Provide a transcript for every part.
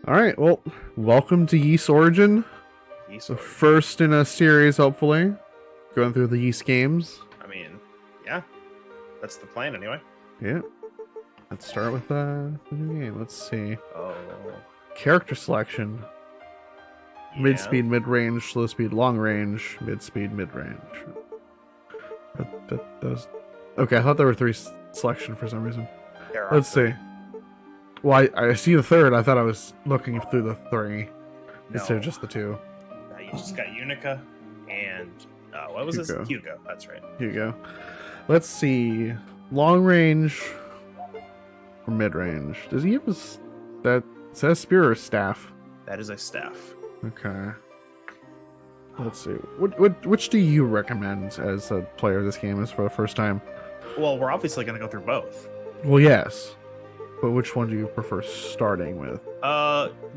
All right, well, welcome to Yeast Origin. Yeast The Origin. first in a series, hopefully. Going through the Yeast games. I mean, yeah, that's the plan anyway. Yeah. Let's start with the new game. Let's see. Oh, Character selection. yeah. Mid-speed, mid-range, slow speed, long range, mid-speed, mid-range. Okay, I thought there were three selection for some reason. There are Let's three. see. Well, I see the third. I thought I was looking through the three instead of just the two. You just got Unica and what was Hugo. this? Hugo. That's right. Hugo. Let's see. Long range or mid range? Does he have that? Is that a spear or a staff? That is a staff. Okay. Let's see. Which do you recommend as a player this game is for the first time? Well, we're obviously going to go through both. Well, yes. But which one do you prefer starting with?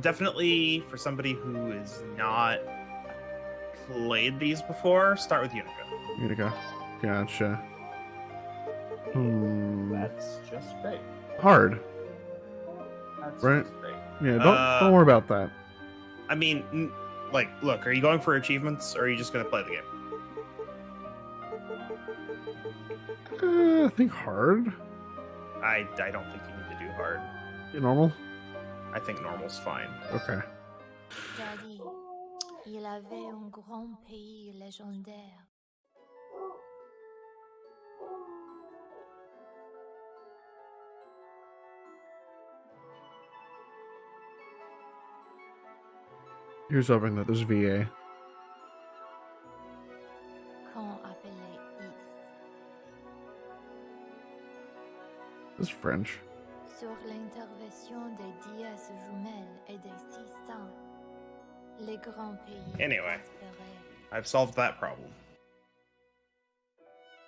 Definitely for somebody who is not played these before, start with Unica. Unica. Gotcha. That's just great. Hard. That's Right. just great. Yeah, don't worry about that. I mean, look, are you going for achievements or are you just going to play the game? I think hard. I don't think you need to do hard. Normal? I think normal's fine. Okay. Daddy, il avait un grand pays légendaire. Here's hoping that there's VA. Qu'on appelait Is. This is French. Sur l'intervention des dièses jumelles et des 600, les grands pays Anyway. prospéraient. I've solved that problem.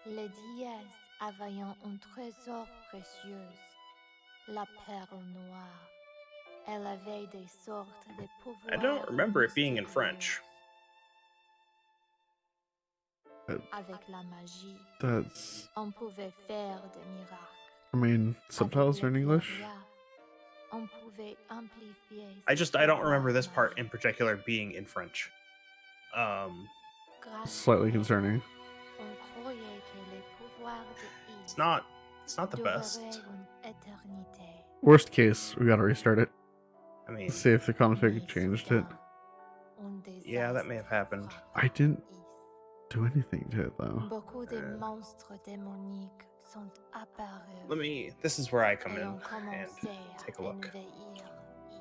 Les dièses avaient un trésor précieux, la perle noire. Elle avait des sortes de pouvoirs. I don't remember it being in French. Avec la magie, That's. on pouvait faire des miracles. I mean, subtitles are in English. On pouvait amplifier. I don't remember this part in particular being in French. Slightly concerning. On croyait que les pouvoirs de Is It's not the best. dureraient une éternité. Worst case, we gotta restart it. I mean, Let's see if the config Mais changed it. soudain, un yeah, that may have désastre happened. I didn't Is. do anything to it though. Beaucoup de monstres démoniques sont apparus. This is where I come et in ont and commencé à take a look. envahir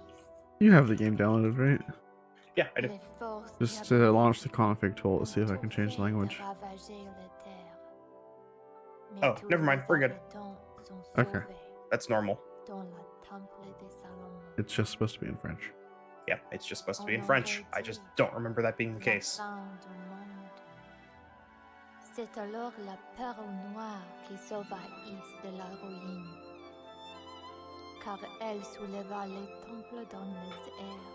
Is. You have the game downloaded, right? Yeah, I do. Les forces Just diaboliques launch the config tool. Let's see if I ont can change the fait language. ravager les terres. Mais Oh, tous never mind, les we're good. habitants sont Okay. sauvés That's normal. dans le temple de Salomon. It's just supposed to be in French. Yeah, it's just supposed to be in French. I just don't remember that being the La case. fin du monde. C'est alors la perle noire qui sauva Is de la ruine, car elle souleva les temples dans les airs.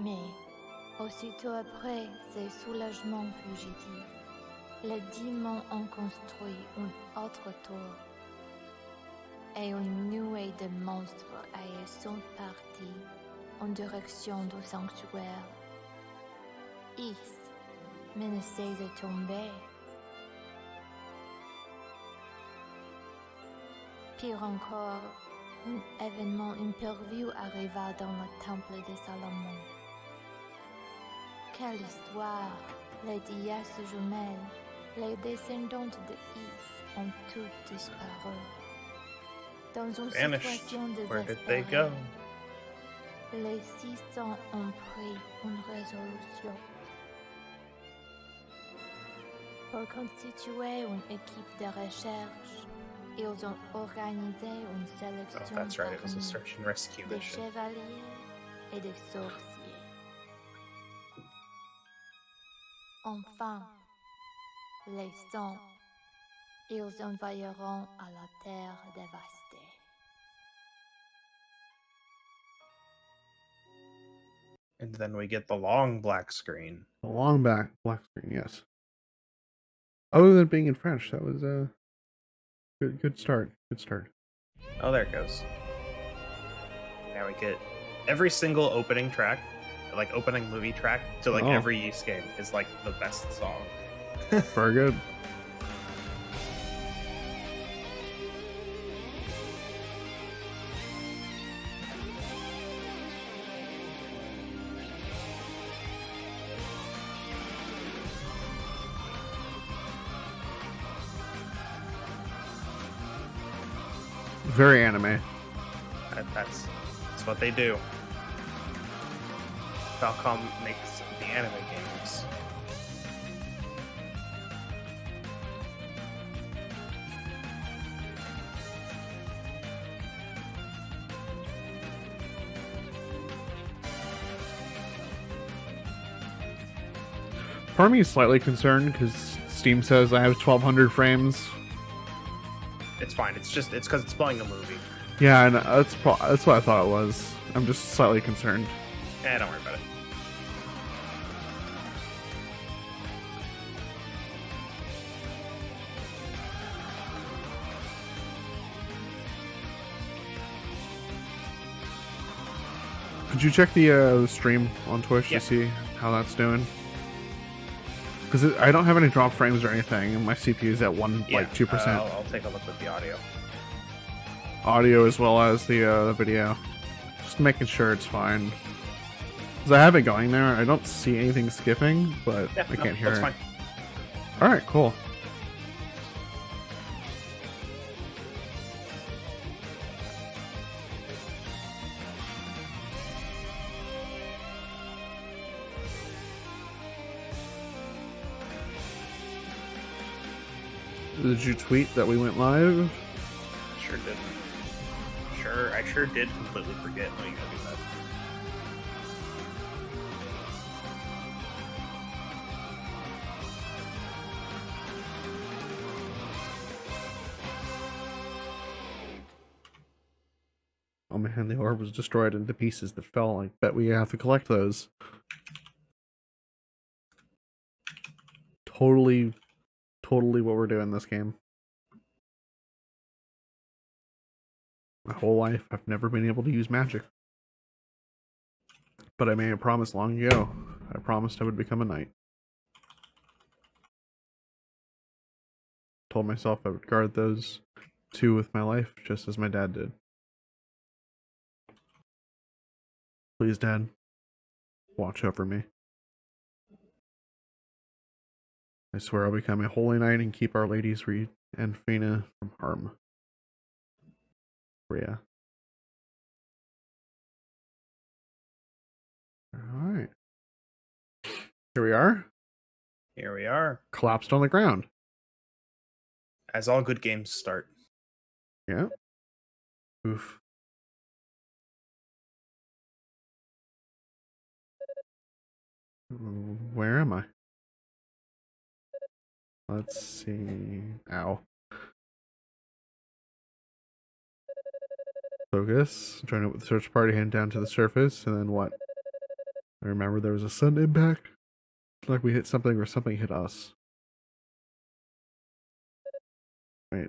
Mais, aussitôt après ces soulagements fugitifs, les démons ont construit une autre tour, et une nuée de monstres ailleurs sont partis en direction du sanctuaire. Is menaçait de tomber. Pire encore, un événement imprévu arriva dans le temple de Salomon. Quelle histoire! Les dièses jumelles, les descendantes de Is ont toutes disparu. Dans une Vanished. situation Where did they go? désespérée, les 600 ont pris une résolution. Pour constituer une équipe de recherche, ils ont organisé une Oh, sélection that's right. It was a parmi search and rescue des mission. chevaliers et des sorciers. Enfin, les 100, ils envahiront à la terre dévastée. And then we get the long black screen. The long black screen, yes. Other than being in French, that was a good start. Good start. Oh, there it goes. Now we get every single opening track, like opening movie track to like Oh. every Ys game is like the best song. Very good. Very anime. That's what they do. Falcom makes the anime games. Part of me is slightly concerned because Steam says I have 1,200 frames. It's fine. It's because it's playing a movie. Yeah, and that's what I thought it was. I'm just slightly concerned. Don't worry about it. Could you check the stream on Twitch Yeah. to see how that's doing? Because I don't have any drop frames or anything, and my CPU is at 2%. I'll take a look with the audio. Audio as well as the video. Just making sure it's fine. Because I have it going there. I don't see anything skipping, but Yeah, I can't hear that's it. fine. Alright, cool. Did you tweet that we went live? Sure did. I sure did completely forget. Let me go do that. Oh man, the orb was destroyed into pieces that fell. I bet we have to collect those. Totally what we're doing in this game. My whole life, I've never been able to use magic. But I made a promise long ago. I promised I would become a knight. Told myself I would guard those two with my life, just as my dad did. Please, Dad, watch over me. I swear I'll become a holy knight and keep Our Lady's Reed and Fina from harm. Rhea. Alright. Here we are. Here we are, Collapsed on the ground. as all good games start. Yeah. Oof. Where am I? Let's see. Ow. Focus. Join up with the search party, hand down to the surface, and then what? I remember there was a sudden impact. Like we hit something or something hit us. Wait.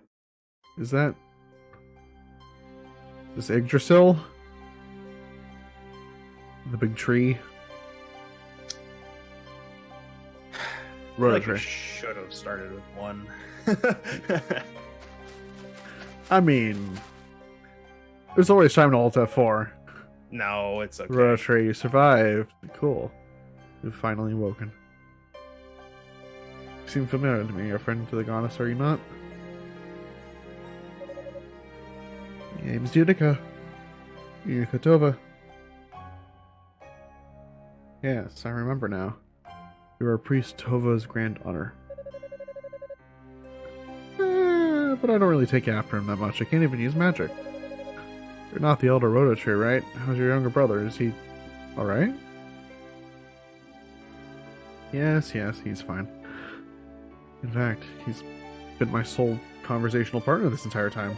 Is that... This Yggdrasil? The big tree? I feel like Rotary. we should have started with one. I mean... There's always time to Alt F4. No, it's okay. Rotary, you survived. Cool. You've finally woken. You seem familiar to me. You're a friend to the goddess, are you not? My name's Judica. Judica Tova. Yes, I remember now. You are priest Tova's grand honor. But I don't really take after him that much. I can't even use magic. You're not the elder Rotary, right? How's your younger brother? Is he alright? Yes, he's fine. In fact, he's been my sole conversational partner this entire time.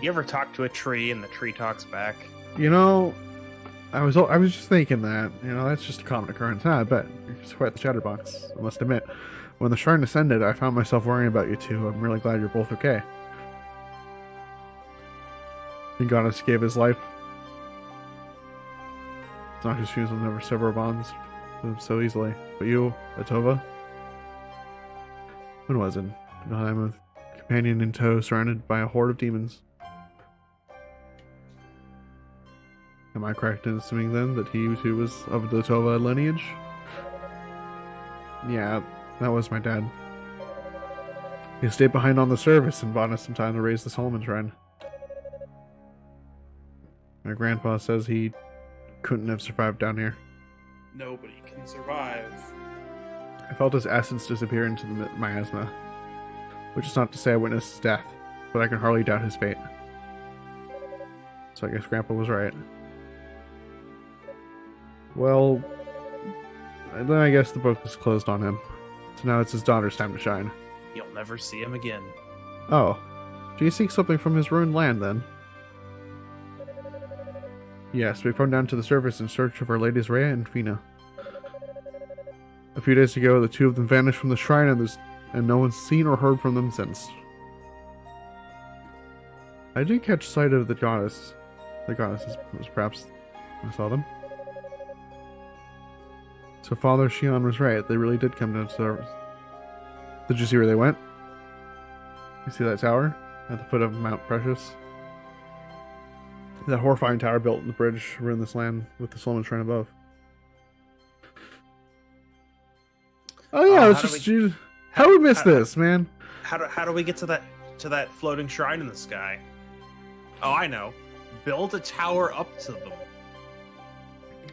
You ever talk to a tree and the tree talks back? You know, I was just thinking that, that's just a common occurrence. I bet. You're quite the chatterbox, I must admit. When the shrine descended, I found myself worrying about you two. I'm really glad you're both okay. The goddess gave his life It's not just will never sever bonds with them so easily. But you, Atova? When was it? I'm a companion in tow, surrounded by a horde of demons. Am I correct in assuming then that he too was of the Tova lineage? Yeah, that was my dad. He stayed behind on the service and bought us some time to raise the Solomon Shrine. My grandpa says he couldn't have survived down here. Nobody can survive. I felt his essence disappear into the miasma, which is not to say I witnessed his death, but I can hardly doubt his fate. So I guess Grandpa was right. Well, then I guess the book is closed on him. So now it's his daughter's time to shine. You'll never see him again. Oh. Do you seek something from his ruined land, then? Yes, we've come down to the surface in search of our ladies Rhea and Fina. A few days ago, the two of them vanished from the shrine, and no one's seen or heard from them since. I did catch sight of the goddess. The goddesses was perhaps I saw them. So Father Shion was right. They really did come down to service. Did you see where they went? You see that tower at the foot of Mount Precious? That horrifying tower built in the bridge around this land with the Solomon Shrine above. Oh yeah, it's just you. How we missed this, man? How do we get to that floating shrine in the sky? Oh, I know. Build a tower up to them.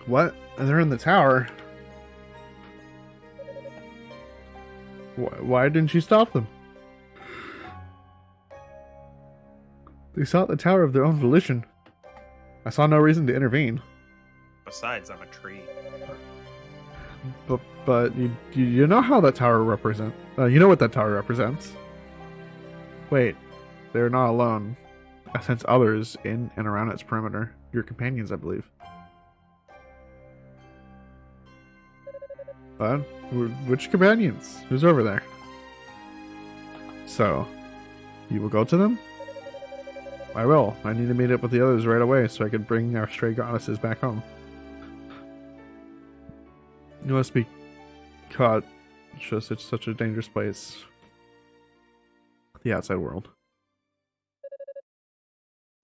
What? And they're in the tower. Why didn't you stop them? They sought the tower of their own volition. I saw no reason to intervene. Besides, I'm a tree. But you know how that tower represents. You know what that tower represents. Wait, they're not alone. I sense others in and around its perimeter. Your companions, I believe. But which companions? Who's over there? So, you will go to them? I will. I need to meet up with the others right away so I can bring our stray goddesses back home. You must be caught. It's such a dangerous place. The outside world.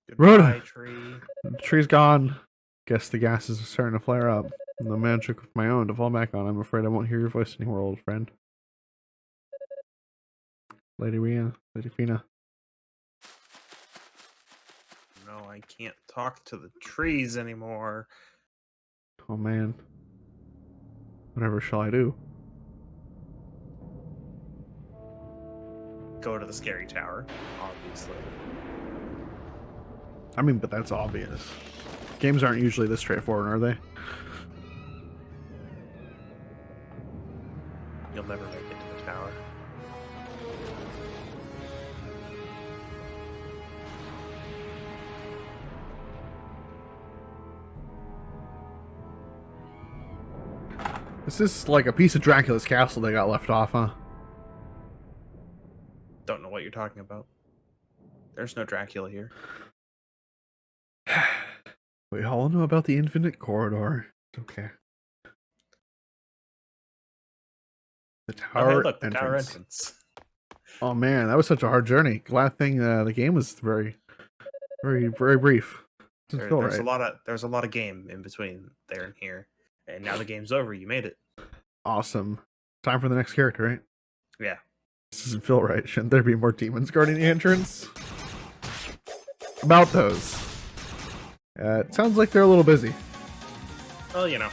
Goodbye, Rhoda! tree. The tree's gone. Guess the gases are starting to flare up. No magic of my own to fall back on. I'm afraid I won't hear your voice anymore, old friend. Lady Rhea, Lady Fina. No, I can't talk to the trees anymore. Oh man. Whatever shall I do? Go to the scary tower, obviously. I mean, but that's obvious. Games aren't usually this straightforward, are they? You'll never make it to the tower. This is like a piece of Dracula's castle they got left off, huh? Don't know what you're talking about. There's no Dracula here. We all know about the infinite corridor. Okay. The Oh, tower hey, look, the entrance. tower entrance. Oh man, that was such a hard journey. Glad thing the game was very, very, very brief. Didn't feel There's right. there's a lot of game in between there and here, and now the game's over. You made it. Awesome. Time for the next character, right? Yeah. This doesn't feel right. Shouldn't there be more demons guarding the entrance? About those. It sounds like they're a little busy. Well, you know.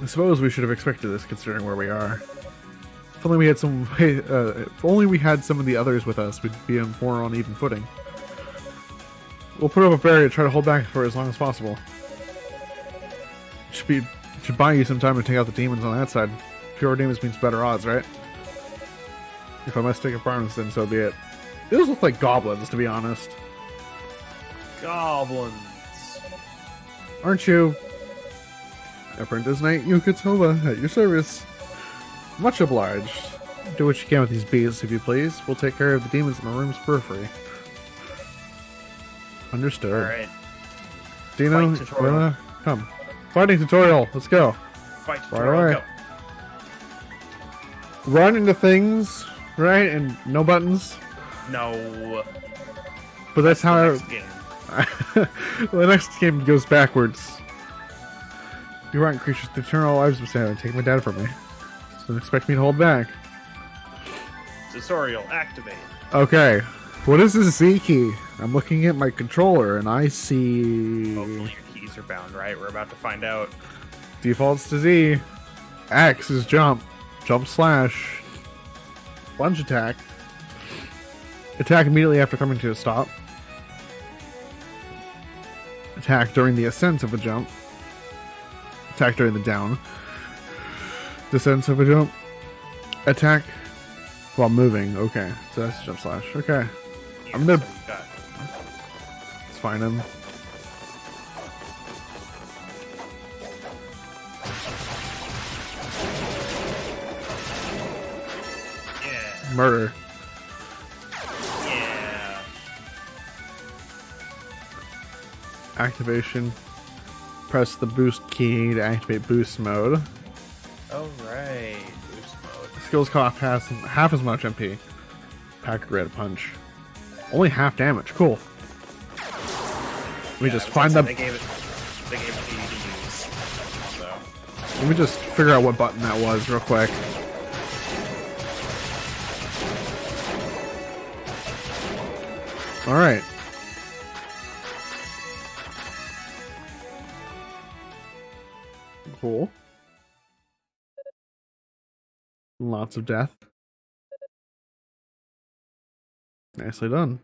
I suppose we should have expected this, considering where we are. If only we had some. If only we had some of the others with us, we'd be on more on even footing. We'll put up a barrier to try to hold back for as long as possible. Should buy you some time to take out the demons on that side. Fewer demons means better odds, right? If I must take apartments, then so be it. Those look like goblins, to be honest. Goblins. Aren't you? Apprentice Knight Yukatova, at your service. Much obliged. Do what you can with these beasts, if you please. We'll take care of the demons in the room's periphery. Understood. All right. Dino, Fight tutorial. Come. Fighting tutorial. Let's go. Fight Right tutorial, away. go. Run into things, right? And no buttons. No. But that's the how next game. the next game goes backwards. You aren't creatures with eternal lives, but Santa, take my dad from me. So don't expect me to hold back. Tutorial activated. Okay. What is this Z key? I'm looking at my controller and I see Hopefully your keys are bound, right? We're about to find out. defaults to Z. X is jump. Jump slash. Lunge attack. Attack immediately after coming to a stop. Attack during the ascent of a jump. Attack during the down. Descent of a jump. Attack while moving. Okay, so that's jump slash. Okay, Yeah, I'm gonna- so we've got let's find him. yeah, Murder. yeah. Activation. Press the boost key to activate boost mode. Oh right, boost mode. Skills cost half as much MP. Pack a red punch. Only half damage. Cool. Let me just find the. They gave it to you to use. So Let me just figure out what button that was real quick. All right. Cool. Lots of death. Nicely done.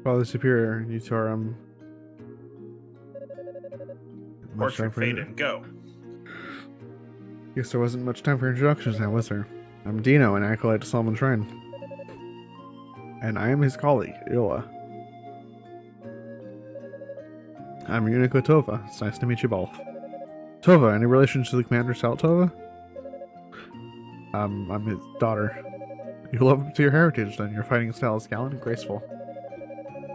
Father Superior, you two are much portrait time for fade and go. Guess there wasn't much time for introductions now, was there? I'm Dino, an acolyte to Solomon Shrine. And I am his colleague, Ila. I'm Unico Tova. It's nice to meet you both. Tova, any relation to the Commander Sal Tova? I'm his daughter. You live up to your heritage, then. Your fighting style is gallant and graceful.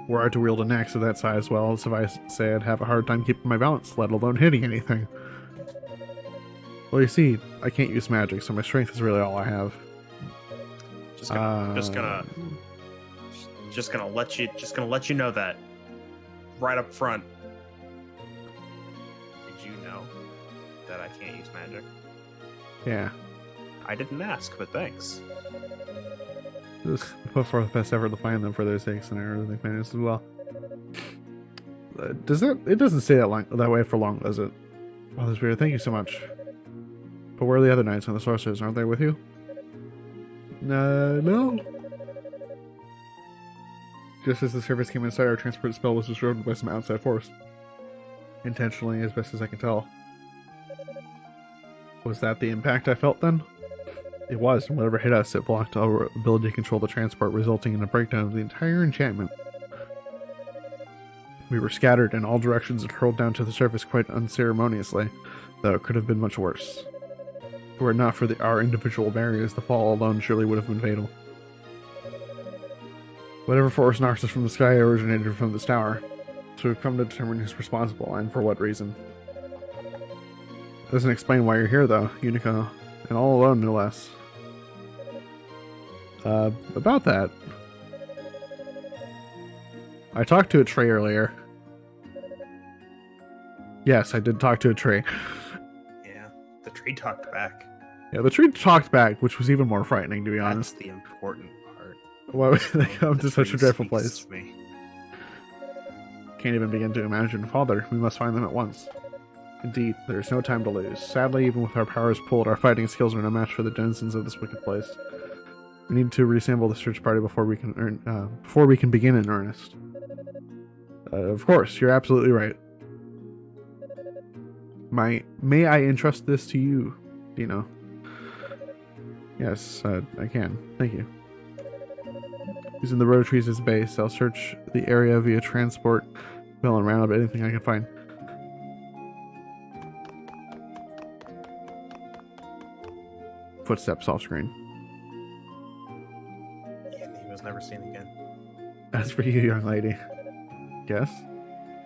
Were I to wield an axe of that size, well, suffice to say I'd have a hard time keeping my balance, let alone hitting anything. Well, you see, I can't use magic, so my strength is really all I have. Just gonna let you know that right up front. Did you know that I can't use magic? Yeah. I didn't ask, but thanks. Just put forth the best effort to find them for their sakes, and I really think managed as well. Does that? It doesn't stay that way for long, does it? Father Spirit, thank you so much. But where are the other knights and the sorcerers? Aren't they with you? No. Just as the service came inside, our transport spell was disrupted by some outside force. Intentionally, as best as I can tell. Was that the impact I felt then? It was, and whatever hit us, it blocked our ability to control the transport, resulting in a breakdown of the entire enchantment. We were scattered in all directions and hurled down to the surface quite unceremoniously, though it could have been much worse. Were it not for our individual barriers, the fall alone surely would have been fatal. Whatever force knocked us from the sky originated from this tower, so we've come to determine who's responsible, and for what reason. Doesn't explain why you're here, though, Unico, and all alone, no less. About that. I talked to a tree earlier. Yes, I did talk to a tree. Yeah, the tree talked back. Yeah, the tree talked back, which was even more frightening, to be That's honest. the important part. Why would they come to The such a tree dreadful speaks place? to me. Can't even begin to imagine. Father, we must find them at once. Indeed, there is no time to lose. Sadly, even with our powers pulled, our fighting skills are no match for the denizens of this wicked place. We need to reassemble the search party before we can begin in earnest. Of course, you're absolutely right. May I entrust this to you, Dino? Yes, I can. Thank you. Using the rototrees as base, I'll search the area via transport, mill and round up anything I can find. Footsteps off screen. And he was never seen again. As for you, young lady. Yes?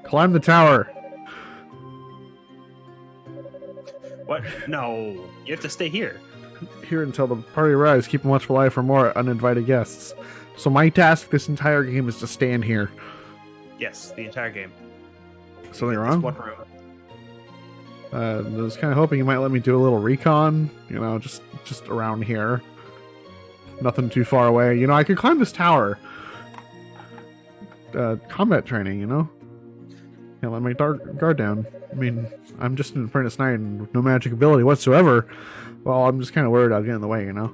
Climb the tower! What? No, you have to stay here. Here until the party arrives, keep a watchful eye for more uninvited guests. So my task this entire game is to stand here. Yes, the entire game. Something This wrong? one room. I was kind of hoping you might let me do a little recon, you know, just around here. Nothing too far away. You know, I could climb this tower. Combat training, you know? Can't let my guard down. I mean, I'm just an apprentice knight and with no magic ability whatsoever. Well, I'm just kind of worried I'll get in the way, you know?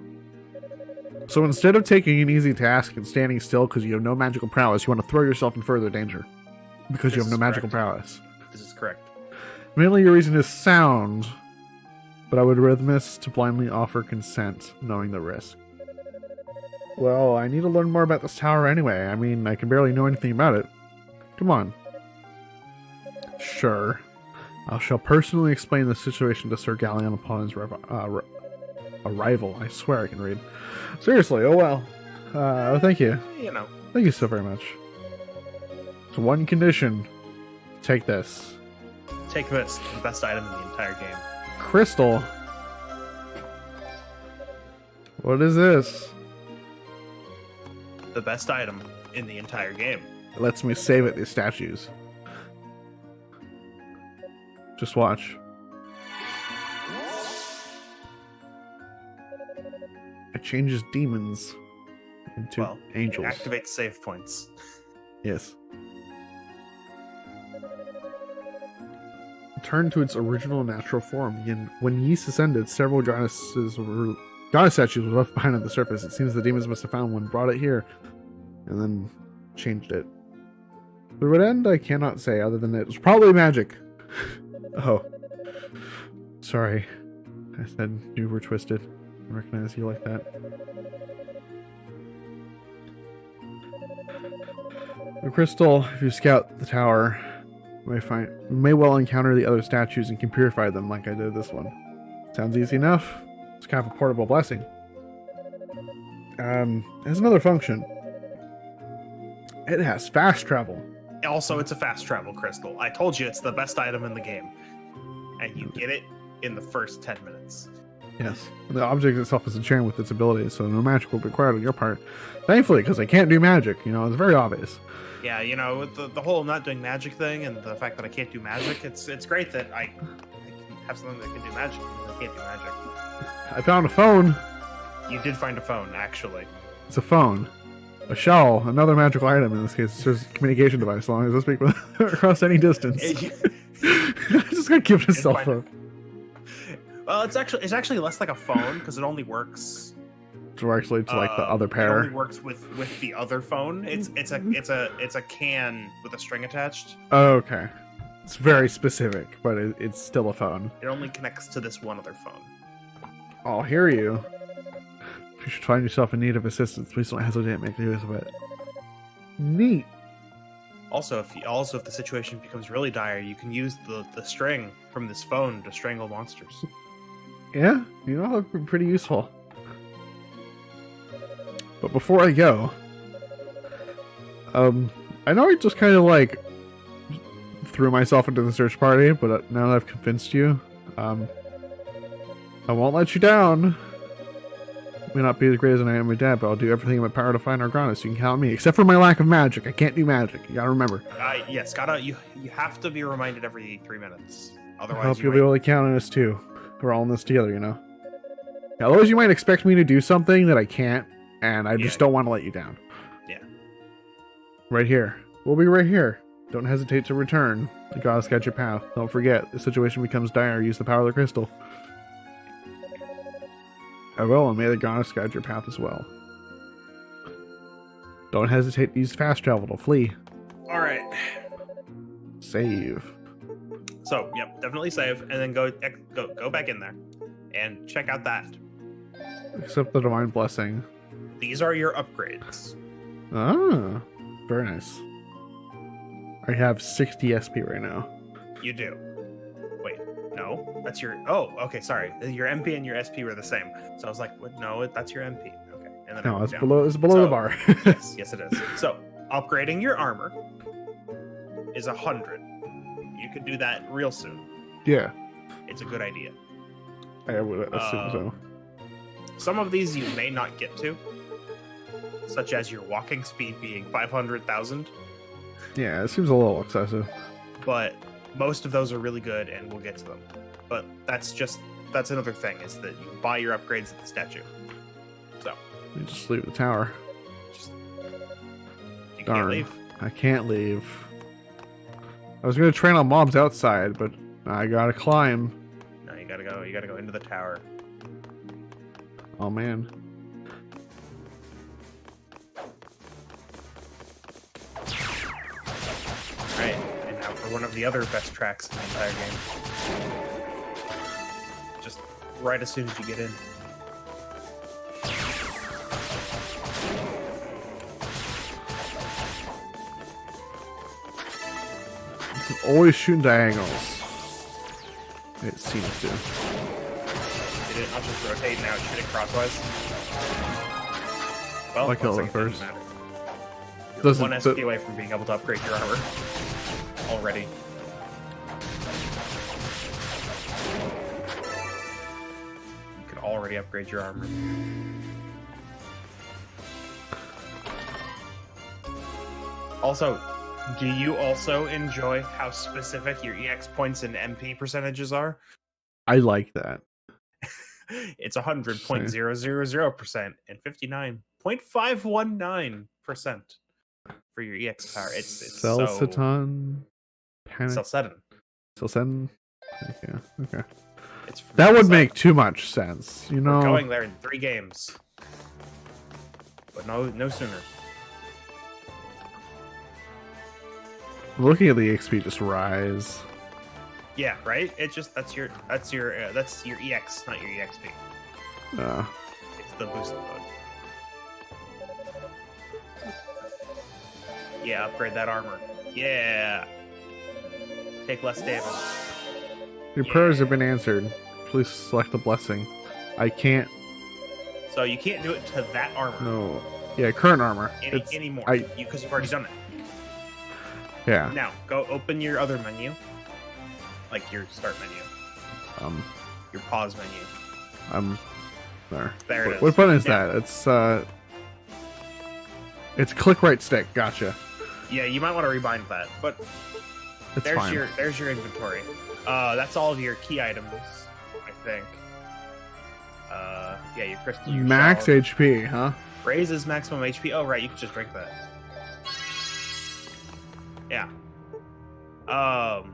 So instead of taking an easy task and standing still because you have no magical prowess, you want to throw yourself in further danger. Because you have no magical prowess. This is correct. Mainly your reason is sound, but I would remiss to blindly offer consent, knowing the risk. Well, I need to learn more about this tower anyway. I mean, I can barely know anything about it. Come on. Sure. I shall personally explain the situation to Sir Galleon upon his arrival. I swear I can read. Seriously, oh well. Thank you. You know. Thank you so very much. So one condition. Take this. Take this, the best item in the entire game. Crystal. What is this? The best item in the entire game. It lets me save at these statues. Just watch. It changes demons into angels. Activate save points. Yes. Return to its original natural form. When Ys ascended, several goddess statues were left behind on the surface. It seems the demons must have found one, brought it here, and then changed it. Through what end, I cannot say, other than it was probably magic. Oh. Sorry. I said you were twisted. I recognize you like that. The crystal, if you scout the tower, you may well encounter the other statues and can purify them like I did this one. Sounds easy enough. It's kind of a portable blessing. It has another function. It has fast travel. Also, it's a fast travel crystal. I told you it's the best item in the game. And you get it in the first 10 minutes. Yes. The object itself is enchantted with its abilities, so no magic will be required on your part. Thankfully, because I can't do magic, you know, it's very obvious. Yeah, you know, with the whole not doing magic thing and the fact that I can't do magic, it's great that I can have something that can do magic and I can't do magic. I found a phone. You did find a phone, actually. It's a phone. A shell, another magical item in this case. It's just a communication device, as long as I speak with across any distance. I just got given a cell phone. Well, it's actually less like a phone because it only works directly to like the other pair. It only works with the other phone. It's a can with a string attached. Oh, okay. It's very specific, but it's still a phone. It only connects to this one other phone. I'll hear you. If you should find yourself in need of assistance, please don't hesitate to make use of it. Neat. Also, if the situation becomes really dire, you can use the string from this phone to strangle monsters. Yeah, you know, that would be pretty useful. But before I go, I know I just kind of like threw myself into the search party, but now that I've convinced you, I won't let you down. I may not be as great as I am with Dad, but I'll do everything in my power to find Argonis. You can count on me, except for my lack of magic. I can't do magic. You gotta remember. Yes, you have to be reminded every 3 minutes. Otherwise, I hope you'll be able to count on us too. We're all in this together, you know. Otherwise, you might expect me to do something that I can't, and I just don't want to let you down. Yeah. Right here. We'll be right here. Don't hesitate to return. The goddess guide your path. Don't forget, the situation becomes dire. Use the power of the crystal. I will, and may the goddess guide your path as well. Don't hesitate to use fast travel to flee. All right. Save. So, yep, definitely save, and then go back in there, and check out that. Accept the divine blessing. These are your upgrades. Ah, very nice. I have 60 SP right now. You do. Wait, no, that's your. Oh, okay, sorry. Your MP and your SP were the same. So I was like, what? No, that's your MP. Okay, and then No, it's below the bar. yes, it is. So upgrading your armor is 100. You could do that real soon. Yeah, It's a good idea. I would assume so. Some of these you may not get to, such as your walking speed being 500,000, Yeah, it seems a little excessive. but most of those are really good, and we'll get to them. But that's another thing, is that you buy your upgrades at the statue. So, You just leave the tower. just you Darn. can't leave. I can't leave. I was gonna train on mobs outside, but I gotta climb. No, you gotta go. You gotta go into the tower. Oh man. Right, and now for one of the other best tracks in the entire game. Just right as soon as you get in. It's always shooting diagonals. It seems to. Did it not just rotate now, shoot it crosswise? Well, I killed looks it first. doesn't matter. You're Doesn't- one SP away from being able to upgrade your armor. Already. You could already upgrade your armor. Also, do you also enjoy how specific your EX points and MP percentages are? I like that. It's 100.000% and 59.519% for your EX power. It's so... Celceton. Panic. Celcetin. Celcetin. Yeah. Okay. It's from That would Celcetin. make too much sense. You We're know. going there in 3 games. But no sooner. Looking at the XP just rise. Yeah, right? It just that's your EX, not your EXP. It's the boost mode. Yeah, upgrade that armor. Yeah. Take less damage. Your prayers have been answered. Please select the blessing. I can't. So you can't do it to that armor No. Yeah, current armor. It's anymore. I- Because you've already done it. yeah. Now, go open your other menu. Like your start menu. Your pause menu. There. There it is. What button is Yeah. that? It's click right stick. Gotcha. Yeah, you might want to rebind that. But It's fine. there's your inventory. That's all of your key items, I think. Yeah, your crystal. Your Max shell. HP, huh? Raises maximum HP. Oh, right, you can just drink that. Yeah. So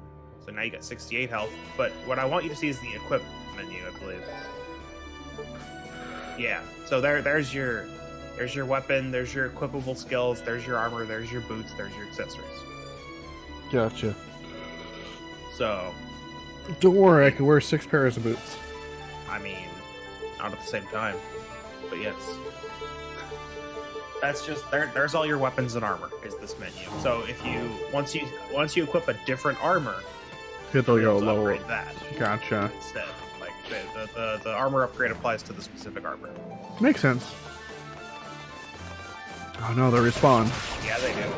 now you got 68 health. But what I want you to see is the equip menu, I believe. Yeah. So there's your weapon. There's your equipable skills. There's your armor. There's your boots. There's your accessories. Gotcha. So, Don't worry, I can wear 6 pairs of boots. I mean, not at the same time, but yes. That's just there's all your weapons and armor is this menu. So if you once you equip a different armor, Hit the you'll go be able to lower. upgrade that Gotcha. instead. Like the armor upgrade applies to the specific armor. Makes sense. Oh no, they respawn. Yeah, they do.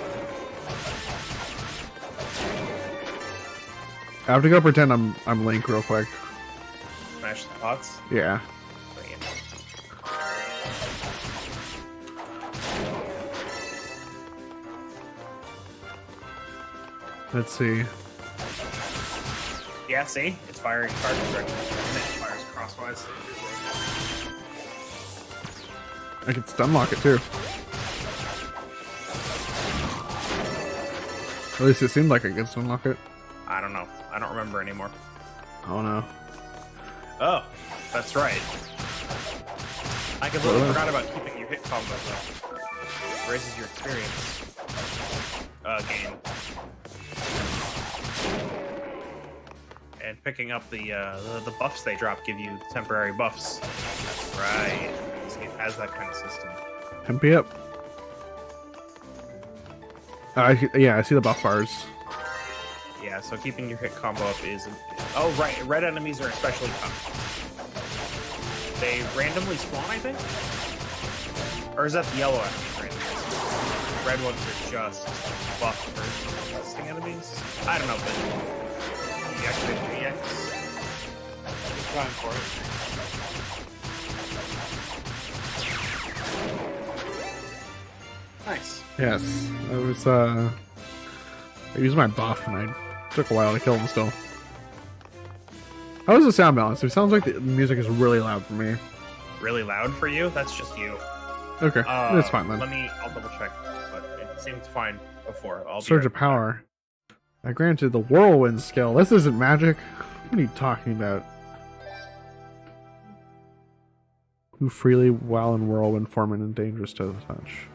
I have to go pretend I'm Link real quick. Smash the pots. Yeah. Bring it. Let's see. Yeah, see, it's firing charges directly. And it fires crosswise. I can stun lock it too. At least it seemed like I could stun lock it. I don't know. I don't remember anymore. Oh no. Oh, that's right. I completely forgot about keeping your hit combo though. Raises your experience gain. And picking up the buffs they drop give you temporary buffs. Right. This game has that kind of system. MP up. Yeah, I see the buff bars. Yeah, so keeping your hit combo up is... Oh, right. Red enemies are especially tough. They randomly spawn, I think? Or is that the yellow enemies randomly spawn? red ones are just buff versions of existing enemies. I don't know, but EX and GX. I'm trying for it. Nice. Yes, I was I used my buff and I took a while to kill him still. How is the sound balance? It sounds like the music is really loud for me. Really loud for you? That's just you. Okay, that's fine then. I'll double check, but it seemed fine before. Surge of power. I granted the whirlwind skill. This isn't magic. What are you talking about? Who freely while in whirlwind form and dangerous to the touch.